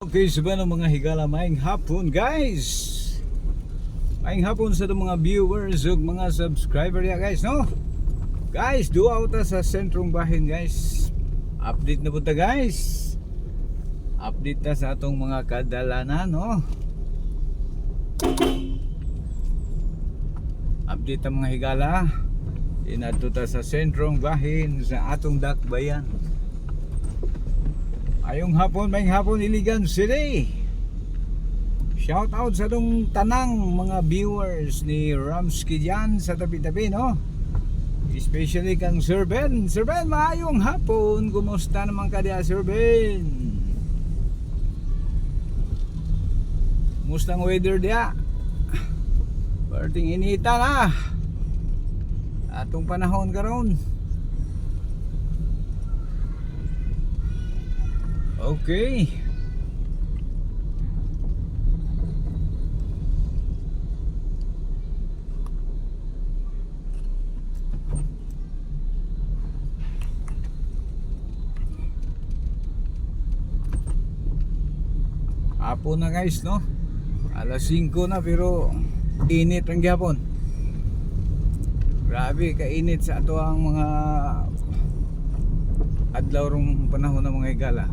Okay, suban ng mga higala, maayong hapon guys. Maayong hapon sa mga viewers ug mga subscriber ya guys, no? Guys, duwa ta sa sentrong bahin guys. Update na punta guys. Update ta sa atong mga kadalanan, no? Update ang mga higala. Inato ta sa sentrong bahin sa atong dakbayan. Ayong hapon, may hapon Iligan City. Shout out sa dong tanang mga viewers ni Ramsky dyan sa tabi-tabi, no? Especially kang Sir Ben. Sir Ben, maayong hapon. Kumusta naman ka diya, Sir Ben? Kumusta ang weather diya? Parting inita na atong panahon karon. Okay. Hapon na guys, no? Alas 5 na pero init ang gyapon. Grabe kainit sa ato ang mga adlaw rong panahon ng mga higala.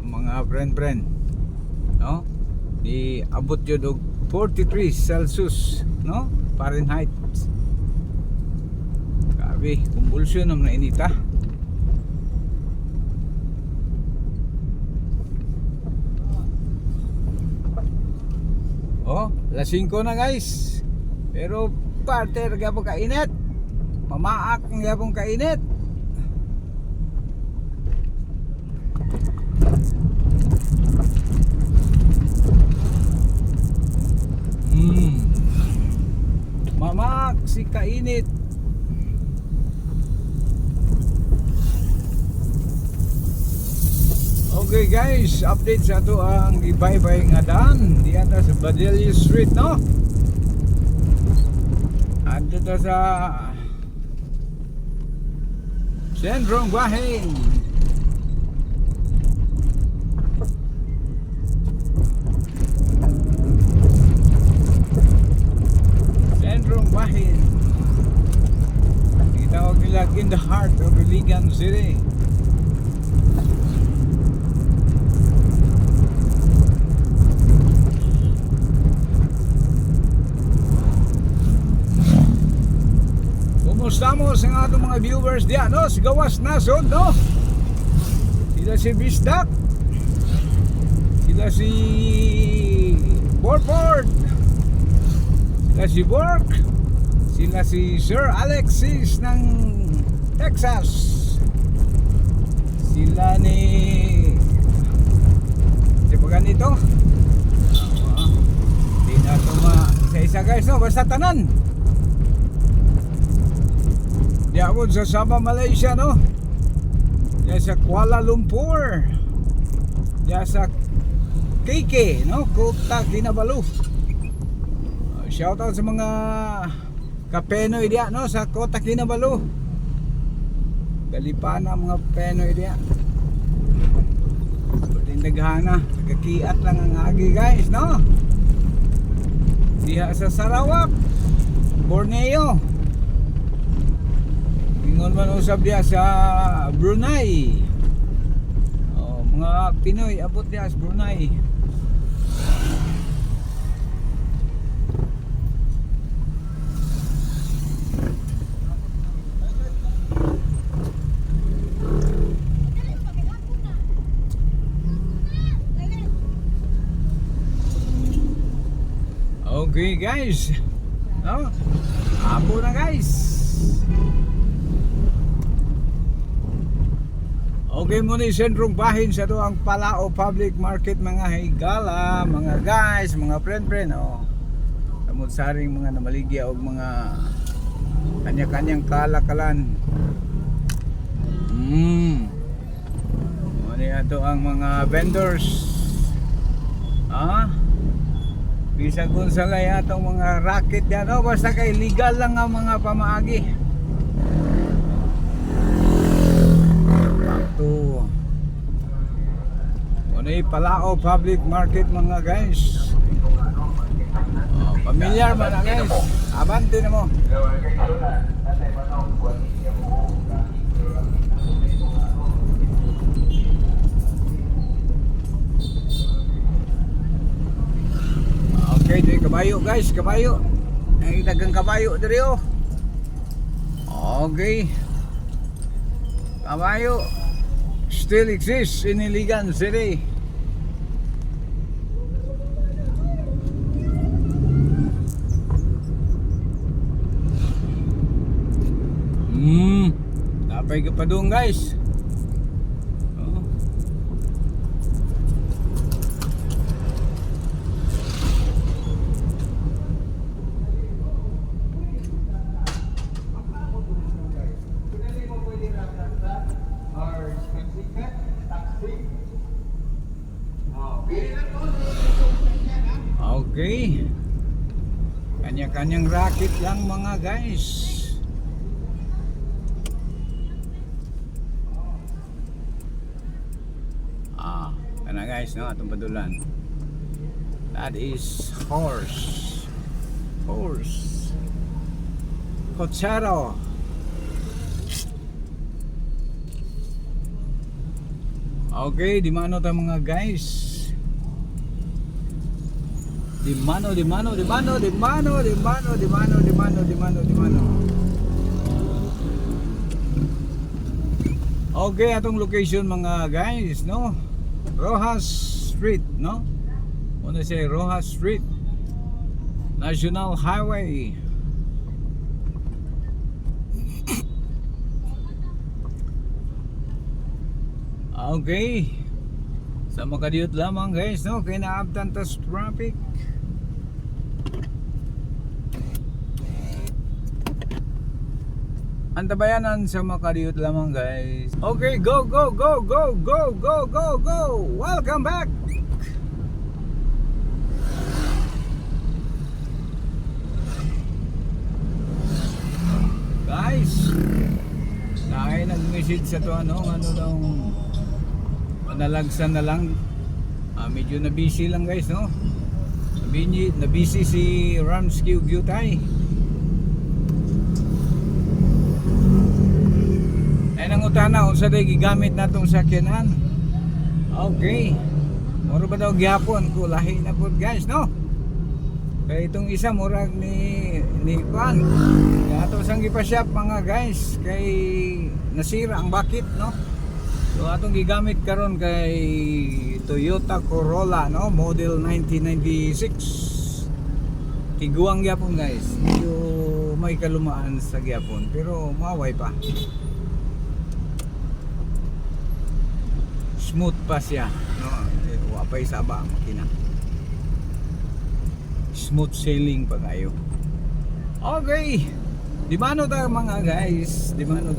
Mga friend, no? Abot yun og 43 Celsius, no? Fahrenheit. Grabe, kumbulsyon naman na inita. Oh, alas 5 na guys. Pero partner gapon kainit. Mamaak ng gapon kainit. Mamak si kainit. Okay guys, update sa ato ang ibaybay nga daan diata sa Badelio Street, no? Adto ta sa sentrong bahin. Bahin. Itawag nila in the heart of Iligan City. Kumusta mo sa atong mga viewers diyan, no? Si Gawas Nasod, no? Sila si Bisdak. Sila si Borford. Sila si Bork. Sila si Sir Alexis ng Texas. Sila ni si ganito. Hindi na ito isa-isa guys, no? Basta tanan. Diyan sa Sabah, Malaysia, no? Diyan sa Kuala Lumpur. Diyan sa KK, no? Kota Kinabalu. Shout out sa mga kapenoy diya, no, sa Kota Kinabalu. Galipana mga penoy diya. Tindaghana, nagakiat lang ang agi guys, no. Diha sa Sarawak, Borneo. Ingon man usab diya sa Brunei. Oh, mga Pinoy abot diya sa Brunei. Okay guys, no? Apo na guys. Okay mo ni sentrong bahin sa doang Palao Public Market mga higala, mga guys, mga friend, oh. Samud-saring mga namaligya og mga kanya-kanyang kalakalan. Ano ato ang mga vendors. Bisa kung sa laya itong mga racket yan, oh, basta kay legal lang ang mga pamaagi. Back to May Palao Public Market mga guys. Pamilyar man na guys. Abante na mo. Okay, di kabayo guys, kabayo. Ay dagang kabayo diri oh. Okay. Kabayo still exists in Iligan City. Napay ka pa doon guys. Oh. Okay. Kanya-kanyang racket lang mga guys. Kana guys, no, atong padulan. That is horse. Cochero. Okay, di mano tayo mga guys. Di mano. Okay, atong location mga guys, no? Rojas Street, no? Ano siya, Rojas Street, National Highway. Okay. Sa makadiyot lamang guys, no? Kaya naabtan tas traffic. Antabayanan sa makadiyot lamang guys. Okay, go. Welcome back. Guys, naay nag-message sa to ano daw panalagsan na lang. Medyo na busy lang guys, no? Na busy si Ramsky Gyutay. Nangutana unsa day gigamit natong sakyanan. Okay. Mura ba daw gihapon ko lahi na pud guys, no? Kay itong isa murag ni Kwan. Ato sang gipa-shop mga guys kay nasira ang bakit, no? So atong gigamit karon kay Toyota Corolla, no? Model 1996. Tiguang gyapon guys. Medyo may kalumaan sa gyapon pero maway pa. Smooth pa siya, no? Wapay saba ang makina. Smooth sailing pa kayo. Okay. Di mano ta mga guys. Di mano.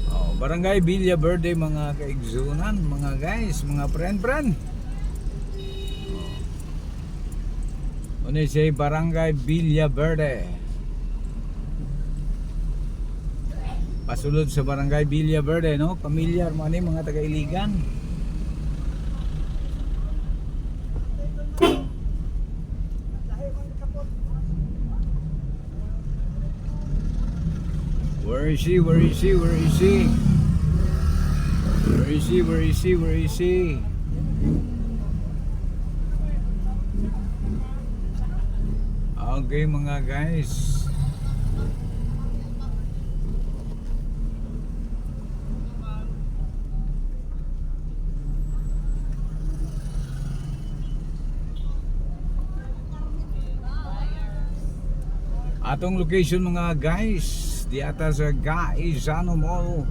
Oh, Barangay Villa Verde mga kaigsunan, mga guys, mga friend. Oh. Ano siya, Barangay Villa Verde. Pasulod sa Barangay Villa Verde, no? Pamilyar mo ni mga taga-Iligan. Where is he? Okay mga guys. Atong location mga guys, di ata sa Gaisano Mall,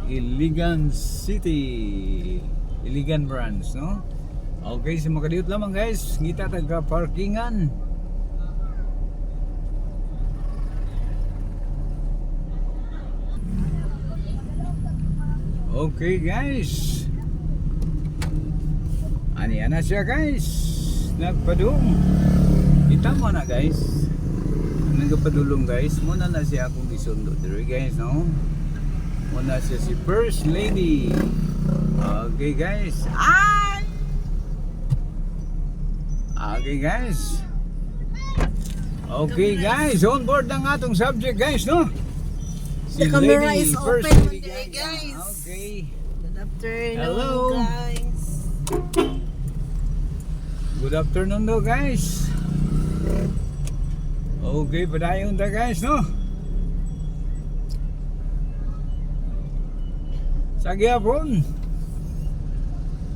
Iligan City, Iligan branch, no? Okay, sa makadiyot lamang guys, ngita taga parkingan. Okay guys, ani na siya guys, nagpadung. Kita mo na guys, aming kapadulong guys. Muna na siya akong isundo dito guys, no? Muna siya si First Lady. Okay guys. Ay! Okay guys. Okay guys, on board ng atong subject guys, no? Si The camera Lady is First open Lady today, guys. Okay. Good afternoon, Hello. guys. Good afternoon daw guys. Okay, padayon ta guys, no? Sa gyapon.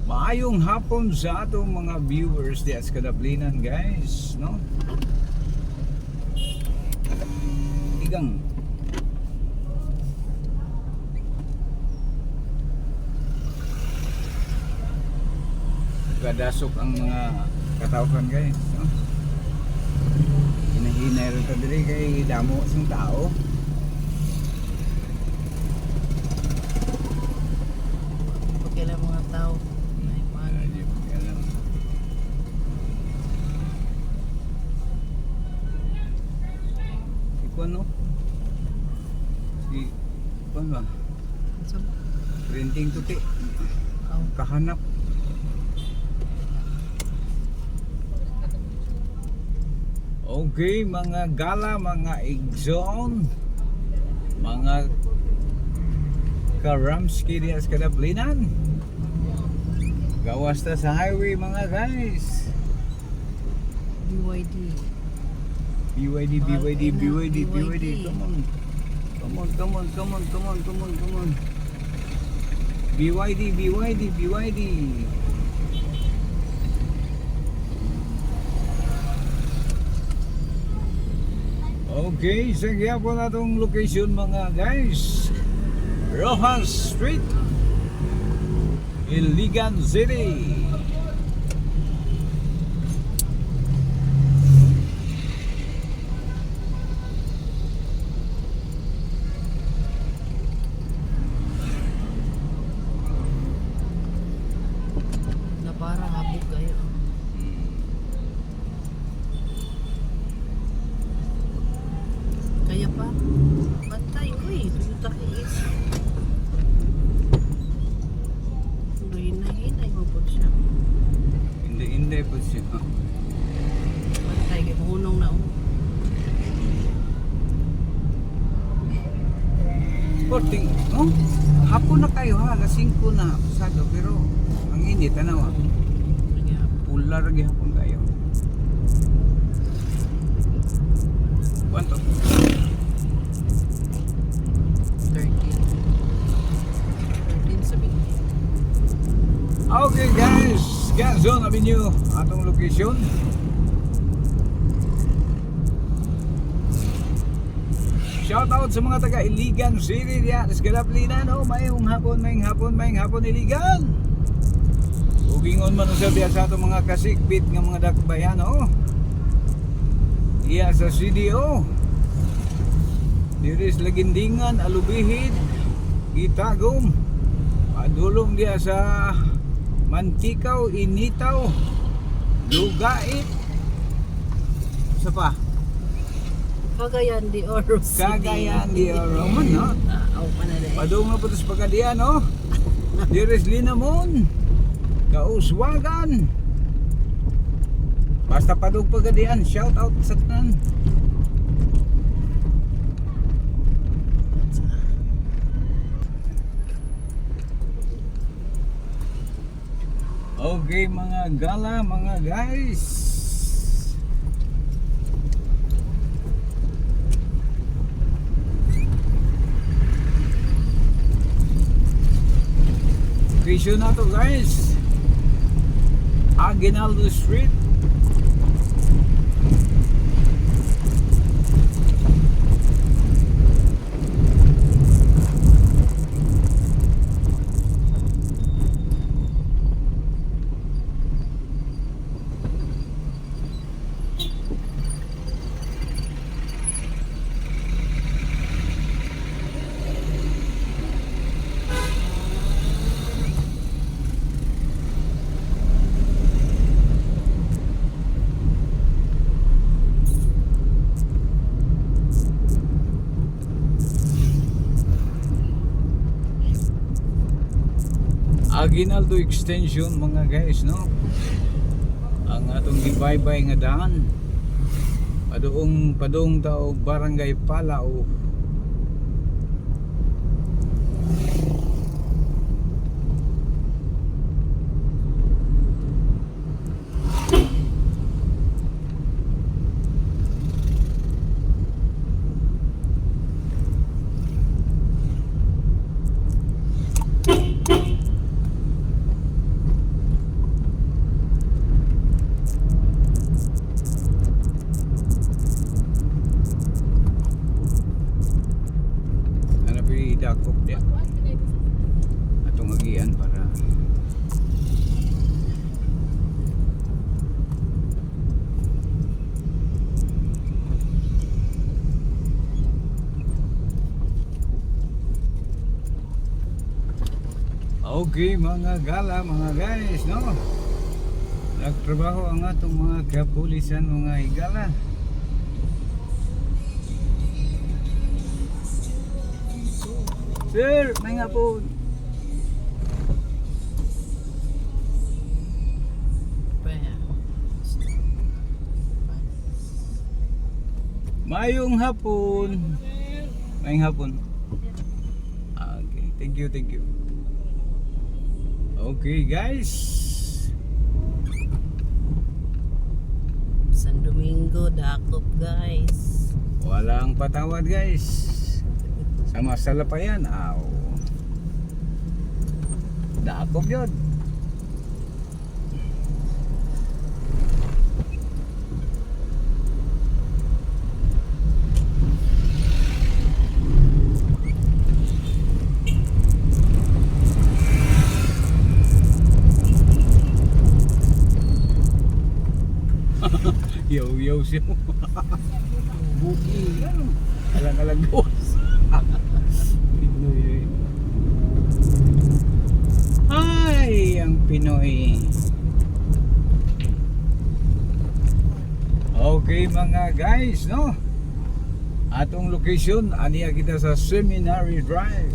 Maayong hapon sa atong mga viewers di as kadablinan guys, no? Igang kadasok ang mga katawhan guys, no? Hinahinay rin ka diri kay damo sang tao. Pagkailan mga tao. Ikaw no? Si ikaw ba? Printing tuti. Kahanap. Okay, mga gala, mga igsoon, mga karamski dias kadablinan. Gawas ta sa highway mga guys. BYD. BYD, BYD, BYD, BYD. Come on. Come on, come on, come on, come on, come on, come on. BYD, BYD, BYD. Okay, sa gyapon natong location mga guys. Rojas Street, Iligan City. Na para habog kayo. Kaya pa. Bantay ko eh. Toyota is. Hinay mo po siya. Hindi po siya. Bantay kay punong na. Sporting, no? Hapon na kayo ha, alas 5 na pasado, pero ang init, ano ah. Pula lagi hapon kayo. Quanto? 13 sabihin. Okay guys, Quezon Avenue, atong location. Shout out sa mga taga Iligan City diyan, Escalaplina, no? Mayong hapon Iligan. Ugingon man sa biya sa atong mga kasikbit nga mga dakbayan, no? Iya sa CDO. Diris Lagindingan, Alubihid, Gitagom. Padulong dia sa Mantikaw, Initaw, Lugait. Sa pa? Cagayan de Oro City. Cagayan de Oro man, no? Aw pa na rin. Padung na po sa pagkadian, no? Diris Linamon, Kauswagan. Basta padung pagkadian, shout out sa tanan. Okay mga gala, mga guys. Location na to guys, Aguinaldo Street. Aguinaldo Extension mga guys, no? Ang atong gibaybay nga daan. Padung tao Barangay Palao. Dakop dia atong agian para okay mga gala mga guys, no? Nagtrabaho ang atong mga kapulisan mga higala. Sir, may nga po. Mayong hapon. Mayong hapon. Okay, thank you, thank you. Okay, guys. San Domingo, dakop guys. Walang patawad, guys. Sama sa lapayan, aw. Dakop yun. Yo siya. Buki. Alang-alang boss. Pinoy. Ay, ang Pinoy. Okay mga guys, no? Atong location, aniya kita sa Seminary Drive.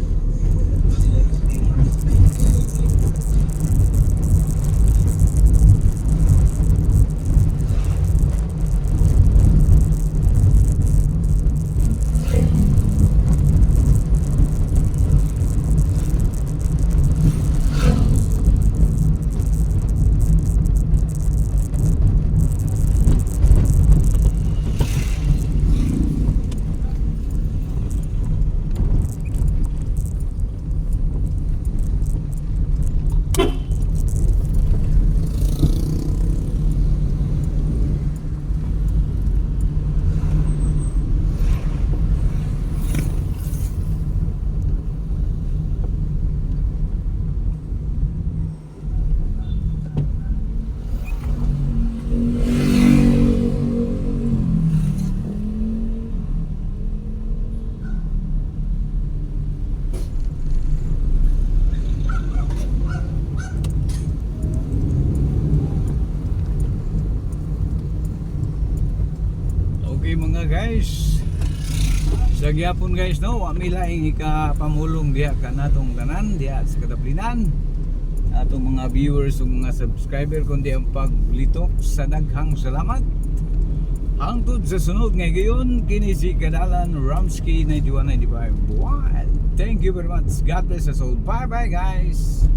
Okay mga guys, sa gyapon guys, no, wa mi laing ikapamulong diha kanatong tanan diha sa Kataplinan, atong mga viewers ug mga subscriber, kundi ang paglitok sa daghang salamat. Hangtod sa sunod nga gayon, kini si Kadalan Ramsky 9195. Thank you very much. God bless us all. Bye bye guys.